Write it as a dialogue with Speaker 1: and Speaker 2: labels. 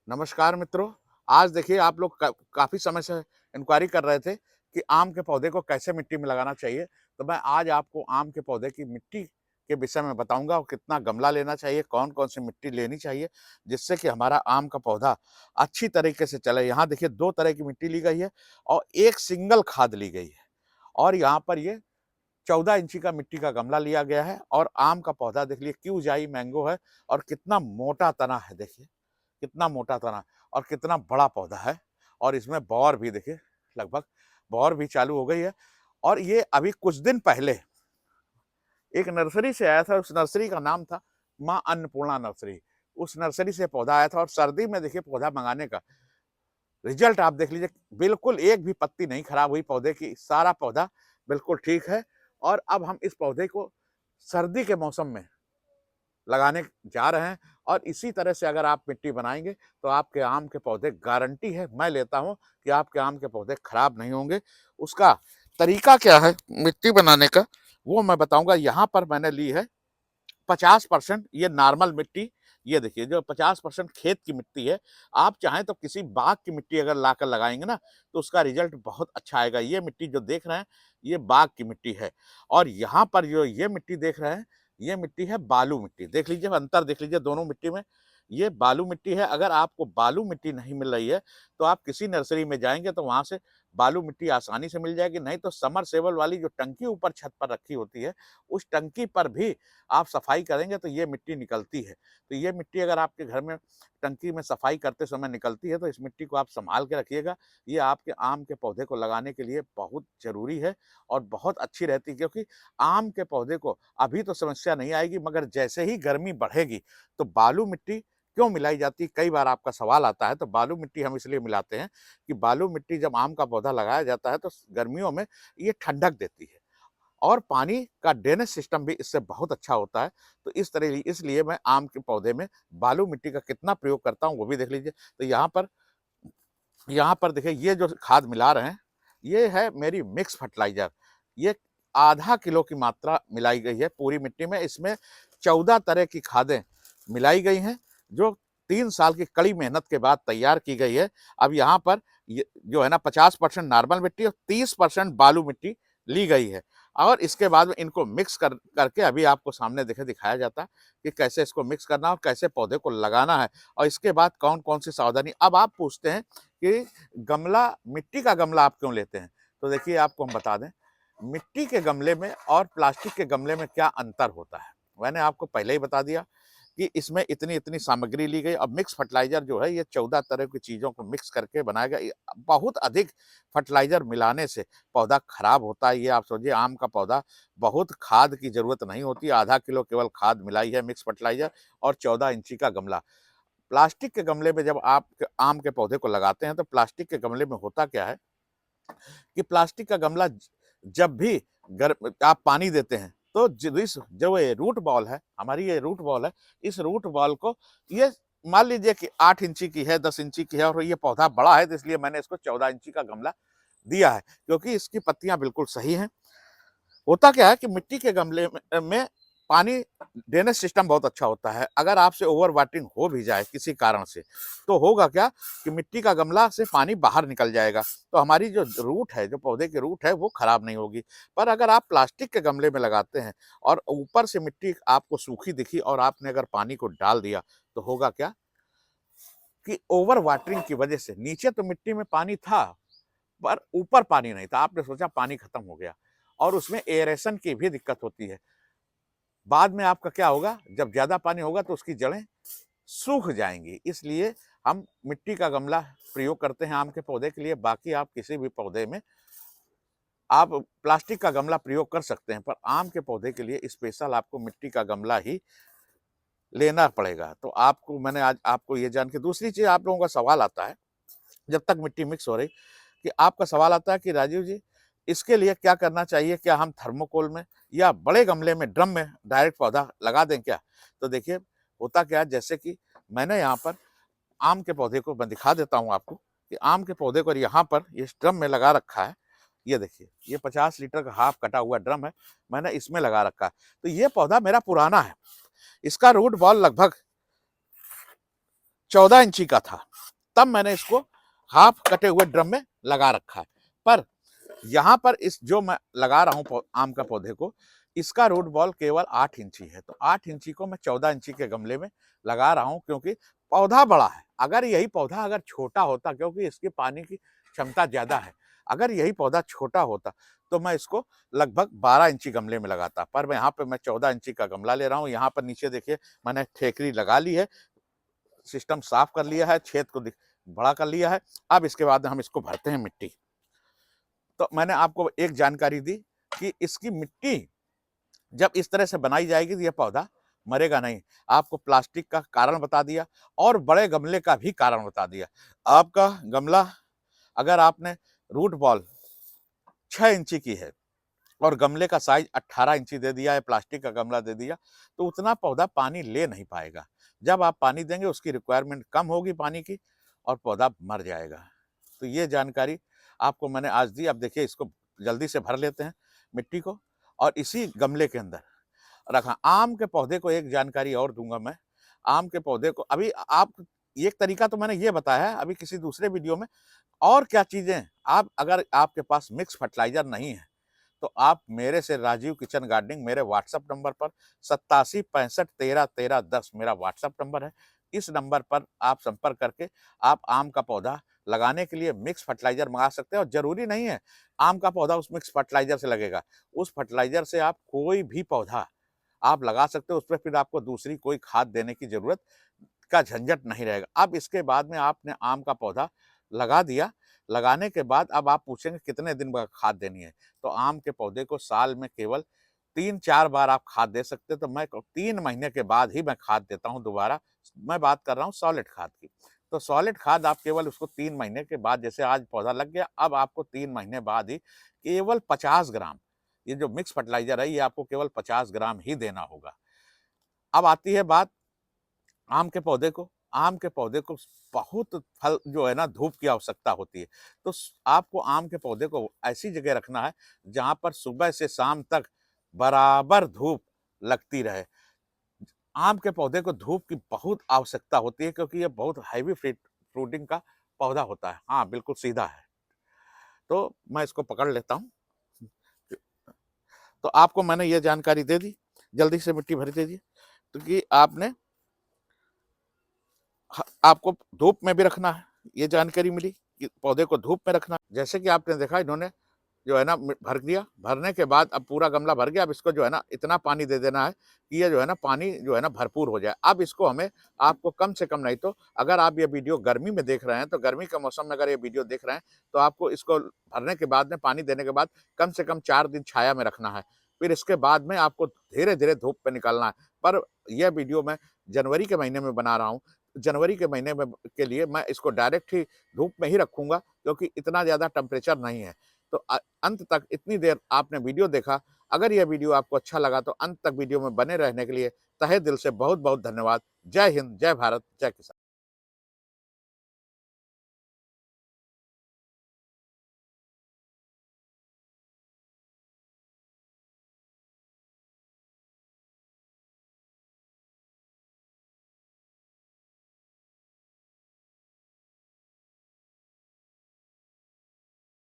Speaker 1: नमस्कार मित्रों। आज देखिए आप लोग काफ़ी समय से इंक्वायरी कर रहे थे कि आम के पौधे को कैसे मिट्टी में लगाना चाहिए। तो मैं आज आपको आम के पौधे की मिट्टी के विषय में बताऊंगा और कितना गमला लेना चाहिए, कौन-कौन सी मिट्टी लेनी चाहिए, जिससे कि हमारा आम का पौधा अच्छी तरीके से चले। यहाँ देखिए 2 तरह की मिट्टी ली गई है और एक सिंगल खाद ली गई है और यहाँ पर ये 14 इंची का मिट्टी का गमला लिया गया है और आम का पौधा देख लीजिए क्यूजाई मैंगो है और कितना मोटा तना है। देखिए कितना मोटा तना और कितना बड़ा पौधा है और इसमें बौर भी देखिए लगभग बौर भी चालू हो गई है। और ये अभी कुछ दिन पहले एक नर्सरी से आया था, उस नर्सरी का नाम था माँ अन्नपूर्णा नर्सरी। उस नर्सरी से पौधा आया था और सर्दी में देखिए पौधा मंगाने का रिजल्ट आप देख लीजिए, बिल्कुल एक भी पत्ती नहीं खराब हुई पौधे की, सारा पौधा बिल्कुल ठीक है। और अब हम इस पौधे को सर्दी के मौसम में लगाने जा रहे हैं और इसी तरह से अगर आप मिट्टी बनाएंगे तो आपके आम के पौधे, गारंटी है मैं लेता हूं कि आपके आम के पौधे खराब नहीं होंगे। उसका तरीका क्या है मिट्टी बनाने का, वो मैं बताऊंगा। यहाँ पर मैंने ली है 50% ये नॉर्मल मिट्टी। ये देखिए जो 50% खेत की मिट्टी है, आप चाहें तो किसी बाग की मिट्टी अगर लाकर लगाएंगे ना तो उसका रिजल्ट बहुत अच्छा आएगा। ये मिट्टी जो देख रहे हैं ये बाग की मिट्टी है और यहाँ पर जो ये मिट्टी देख रहे हैं ये मिट्टी है बालू मिट्टी। देख लीजिए अंतर, देख लीजिए दोनों मिट्टी में, ये बालू मिट्टी है। अगर आपको बालू मिट्टी नहीं मिल रही है तो आप किसी नर्सरी में जाएंगे तो वहां से बालू मिट्टी आसानी से मिल जाएगी। नहीं तो समरसेबल वाली जो टंकी ऊपर छत पर रखी होती है उस टंकी पर भी आप सफाई करेंगे तो ये मिट्टी निकलती है। तो ये मिट्टी अगर आपके घर में टंकी में सफाई करते समय निकलती है तो इस मिट्टी को आप संभाल के रखिएगा। ये आपके आम के पौधे को लगाने के लिए बहुत जरूरी है और बहुत अच्छी रहती है, क्योंकि आम के पौधे को अभी तो समस्या नहीं आएगी, मगर जैसे ही गर्मी बढ़ेगी तो बालू मिट्टी क्यों मिलाई जाती है, कई बार आपका सवाल आता है। तो बालू मिट्टी हम इसलिए मिलाते हैं कि बालू मिट्टी जब आम का पौधा लगाया जाता है तो गर्मियों में ये ठंडक देती है और पानी का ड्रेनेज सिस्टम भी इससे बहुत अच्छा होता है। तो इस तरह इसलिए मैं आम के पौधे में बालू मिट्टी का कितना प्रयोग करता हूँ वो भी देख लीजिए। तो यहाँ पर देखिए ये जो खाद मिला रहे हैं ये है मेरी मिक्स फर्टिलाइजर। ये आधा किलो की मात्रा मिलाई गई है पूरी मिट्टी में। इसमें 14 तरह की खादें मिलाई गई हैं जो 3 साल की कड़ी मेहनत के बाद तैयार की गई है। अब यहाँ पर जो है ना 50% नॉर्मल मिट्टी और 30% बालू मिट्टी ली गई है और इसके बाद में इनको मिक्स करके अभी आपको सामने दिखाया जाता है कि कैसे इसको मिक्स करना और कैसे पौधे को लगाना है और इसके बाद कौन कौन सी सावधानी। अब आप पूछते हैं कि गमला, मिट्टी का गमला आप क्यों लेते हैं, तो देखिए आपको हम बता दें मिट्टी के गमले में और प्लास्टिक के गमले में क्या अंतर होता है। मैंने आपको पहले ही बता दिया कि इसमें इतनी इतनी सामग्री ली गई। अब मिक्स फर्टिलाइजर जो है ये 14 तरह की चीजों को मिक्स करके बनाया गया। बहुत अधिक फर्टिलाइजर मिलाने से पौधा खराब होता है। ये आप सोचिए आम का पौधा, बहुत खाद की जरूरत नहीं होती, आधा किलो केवल खाद मिलाई है मिक्स फर्टिलाइजर और 14 इंची का गमला। प्लास्टिक के गमले में जब आप आम के पौधे को लगाते हैं तो प्लास्टिक के गमले में होता क्या है कि प्लास्टिक का गमला जब भी आप पानी देते हैं तो जो ये रूट बॉल है, हमारी ये रूट बॉल है, इस रूट बॉल को ये मान लीजिए कि 8 इंची की है, 10 इंची की है और ये पौधा बड़ा है तो इसलिए मैंने इसको 14 इंची का गमला दिया है, क्योंकि इसकी पत्तियां बिल्कुल सही हैं। होता क्या है कि मिट्टी के गमले में पानी ड्रेनेज सिस्टम बहुत अच्छा होता है। अगर आपसे ओवर वाटरिंग हो भी जाए किसी कारण से तो होगा क्या कि मिट्टी का गमला से पानी बाहर निकल जाएगा, तो हमारी जो रूट है, जो पौधे की रूट है वो खराब नहीं होगी। पर अगर आप प्लास्टिक के गमले में लगाते हैं और ऊपर से मिट्टी आपको सूखी दिखी और आपने अगर पानी को डाल दिया तो होगा क्या कि ओवर वाटरिंग की वजह से नीचे तो मिट्टी में पानी था पर ऊपर पानी नहीं था, आपने सोचा पानी खत्म हो गया और उसमें एरेशन की भी दिक्कत होती है। बाद में आपका क्या होगा, जब ज्यादा पानी होगा तो उसकी जड़ें सूख जाएंगी। इसलिए हम मिट्टी का गमला प्रयोग करते हैं आम के पौधे के लिए। बाकी आप किसी भी पौधे में आप प्लास्टिक का गमला प्रयोग कर सकते हैं, पर आम के पौधे के लिए स्पेशल आपको मिट्टी का गमला ही लेना पड़ेगा। तो आपको मैंने आज आपको ये जान के, दूसरी चीज आप लोगों का सवाल आता है जब तक मिट्टी मिक्स हो रही कि आपका सवाल आता है कि राजीव जी इसके लिए क्या करना चाहिए, क्या हम थर्मोकोल में या बड़े गमले में, ड्रम में डायरेक्ट पौधा लगा दें क्या। तो देखिए होता क्या है, जैसे कि मैंने यहाँ पर आम के पौधे को मैं दिखा देता हूँ आपको कि आम के पौधे को यहाँ पर इस ड्रम में लगा रखा है। ये देखिए ये 50 लीटर का हाफ कटा हुआ ड्रम है, मैंने इसमें लगा रखा है। तो ये पौधा मेरा पुराना है, इसका रूट बॉल लगभग 14 इंची का था तब मैंने इसको हाफ कटे हुए ड्रम में लगा रखा है। पर यहाँ पर इस जो मैं लगा रहा हूँ आम का पौधे को, इसका रूट बॉल केवल 8 इंची है। तो 8 इंची को मैं 14 इंची के गमले में लगा रहा हूँ, क्योंकि पौधा बड़ा है। अगर यही पौधा अगर छोटा होता, क्योंकि इसकी पानी की क्षमता ज्यादा है, अगर यही पौधा छोटा होता तो मैं इसको लगभग 12 इंची गमले में लगाता। पर मैं यहाँ पे मैं 14 इंची का गमला ले रहा हूँ। यहाँ पर नीचे देखिए मैंने ठेकरी लगा ली है, सिस्टम साफ कर लिया है, छेद को बड़ा कर लिया है। अब इसके बाद हम इसको भरते हैं मिट्टी। तो मैंने आपको एक जानकारी दी कि इसकी मिट्टी जब इस तरह से बनाई जाएगी तो यह पौधा मरेगा नहीं। आपको प्लास्टिक का कारण बता दिया और बड़े गमले का भी कारण बता दिया। आपका गमला अगर आपने रूट बॉल 6 इंची की है और गमले का साइज 18 इंची दे दिया है, प्लास्टिक का गमला दे दिया, तो उतना पौधा पानी ले नहीं पाएगा। जब आप पानी देंगे उसकी रिक्वायरमेंट कम होगी पानी की और पौधा मर जाएगा। तो ये जानकारी आपको मैंने आज दी। अब देखिए इसको जल्दी से भर लेते हैं मिट्टी को और इसी गमले के अंदर रखा। आम के पौधे को एक जानकारी और दूंगा मैं। आम के पौधे को अभी आप एक तरीका तो मैंने ये बताया है, अभी किसी दूसरे वीडियो में और क्या चीजें आप अगर आपके पास मिक्स फर्टिलाइजर नहीं है तो आप मेरे से राजीव किचन गार्डनिंग मेरे व्हाट्सएप नंबर पर 8765131310 मेरा व्हाट्सएप नंबर है। इस नंबर पर आप संपर्क करके आप आम का पौधा लगाने के लिए मिक्स फर्टिलाइजर मंगा सकते हैं। और जरूरी नहीं है आम का पौधा उस मिक्स फर्टिलाइजर से लगेगा, उस फर्टिलाइजर से आप कोई भी पौधा आप लगा सकते हो, उसमें फिर आपको दूसरी कोई खाद देने की जरूरत का झंझट नहीं रहेगा। अब इसके बाद में आपने आम का पौधा लगा दिया, लगाने के बाद अब आप पूछेंगे कितने दिन बाद खाद देनी है। तो आम के पौधे को साल में केवल 3-4 बार आप खाद दे सकते हैं। तो मैं 3 महीने के बाद ही मैं खाद देता हूं दोबारा। मैं बात कर रहा हूं सॉलिड खाद की। तो सॉलिड खाद आप केवल उसको 3 महीने के बाद, जैसे आज पौधा लग गया, अब आपको 3 महीने बाद ही केवल 50 ग्राम, ये जो मिक्स फर्टिलाइजर है ये आपको केवल 50 ग्राम ही देना होगा। अब आती है बात आम के पौधे को। आम के पौधे को बहुत फल जो है ना धूप की आवश्यकता होती है। तो आपको आम के पौधे को ऐसी जगह रखना है जहां पर सुबह से शाम तक बराबर धूप लगती रहे। आम के पौधे को धूप की बहुत आवश्यकता होती है, क्योंकि ये बहुत हैवी फ्रूटिंग का पौधा होता है। हाँ बिल्कुल सीधा है। तो मैं इसको पकड़ लेता हूँ। तो आपको मैंने ये जानकारी दे दी। जल्दी से मिट्टी भर दीजिए, क्योंकि आपने आपको धूप में भी रखना है। ये जानकारी मिली कि पौधे को धूप में रखना। जैसे कि आपने देखा इन्होंने जो है ना भर दिया, भरने के बाद अब पूरा गमला भर गया। अब इसको जो है ना इतना पानी दे देना है कि ये जो है ना पानी जो है ना भरपूर हो जाए। अब इसको हमें आपको कम से कम, नहीं तो अगर आप ये वीडियो गर्मी में देख रहे हैं तो गर्मी के मौसम में अगर ये वीडियो देख रहे हैं तो आपको इसको भरने के बाद में पानी देने के बाद कम से कम 4 दिन छाया में रखना है। फिर इसके बाद में आपको धीरे धीरे धूप पे निकालना है। पर यह वीडियो मैं जनवरी के महीने में बना रहा हूँ। जनवरी के महीने में के लिए मैं इसको डायरेक्ट ही धूप में ही रखूंगा, क्योंकि इतना ज्यादा टेम्परेचर नहीं है। तो अंत तक इतनी देर आपने वीडियो देखा। अगर यह वीडियो आपको अच्छा लगा तो अंत तक वीडियो में बने रहने के लिए तहे दिल से बहुत बहुत धन्यवाद। जय हिंद, जय भारत, जय किसान।